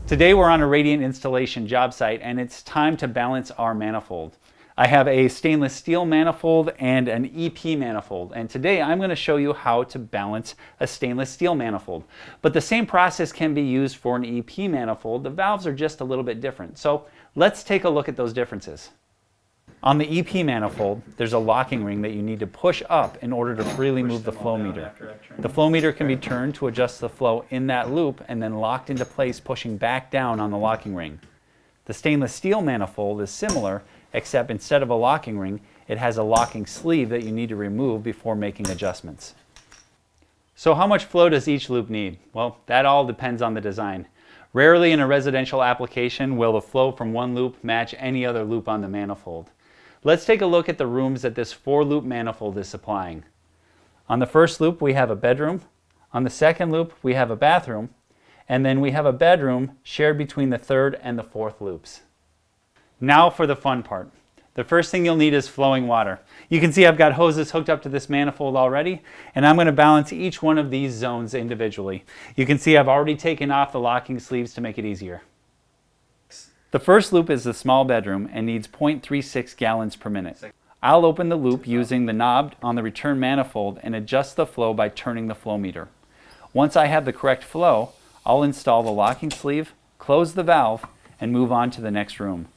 Today we're on a radiant installation job site and it's time to balance our manifold. I have a stainless steel manifold and an EP manifold, and today I'm going to show you how to balance a stainless steel manifold. But the same process can be used for an EP manifold. The valves are just a little bit different. So let's take a look at those differences. On the EP manifold, there's a locking ring that you need to push up in order to freely move the flow meter. The flow meter can be turned to adjust the flow in that loop and then locked into place, pushing back down on the locking ring. The stainless steel manifold is similar, except instead of a locking ring, it has a locking sleeve that you need to remove before making adjustments. So how much flow does each loop need? Well, that all depends on the design. Rarely in a residential application will the flow from one loop match any other loop on the manifold. Let's take a look at the rooms that this 4-loop manifold is supplying. On the first loop we have a bedroom, on the second loop we have a bathroom, and then we have a bedroom shared between the third and the fourth loops. Now for the fun part. The first thing you'll need is flowing water. You can see I've got hoses hooked up to this manifold already, and I'm going to balance each one of these zones individually. You can see I've already taken off the locking sleeves to make it easier. The first loop is the small bedroom and needs 0.36 gallons per minute. I'll open the loop using the knob on the return manifold and adjust the flow by turning the flow meter. Once I have the correct flow, I'll install the locking sleeve, close the valve, and move on to the next room.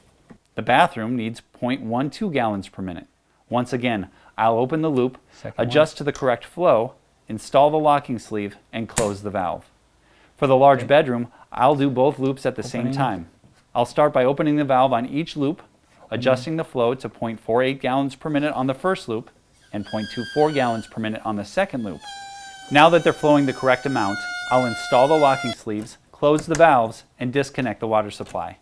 The bathroom needs 0.12 gallons per minute. Once again, I'll open the loop, adjust to the correct flow, install the locking sleeve, and close the valve. For the large bedroom, I'll do both loops at the same time. I'll start by opening the valve on each loop, adjusting the flow to 0.48 gallons per minute on the first loop and 0.24 gallons per minute on the second loop. Now that they're flowing the correct amount, I'll install the locking sleeves, close the valves, and disconnect the water supply.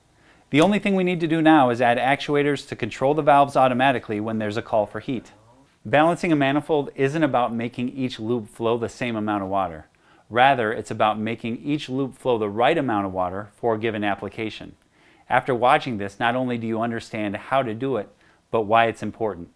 The only thing we need to do now is add actuators to control the valves automatically when there's a call for heat. Balancing a manifold isn't about making each loop flow the same amount of water. Rather, it's about making each loop flow the right amount of water for a given application. After watching this, not only do you understand how to do it, but why it's important.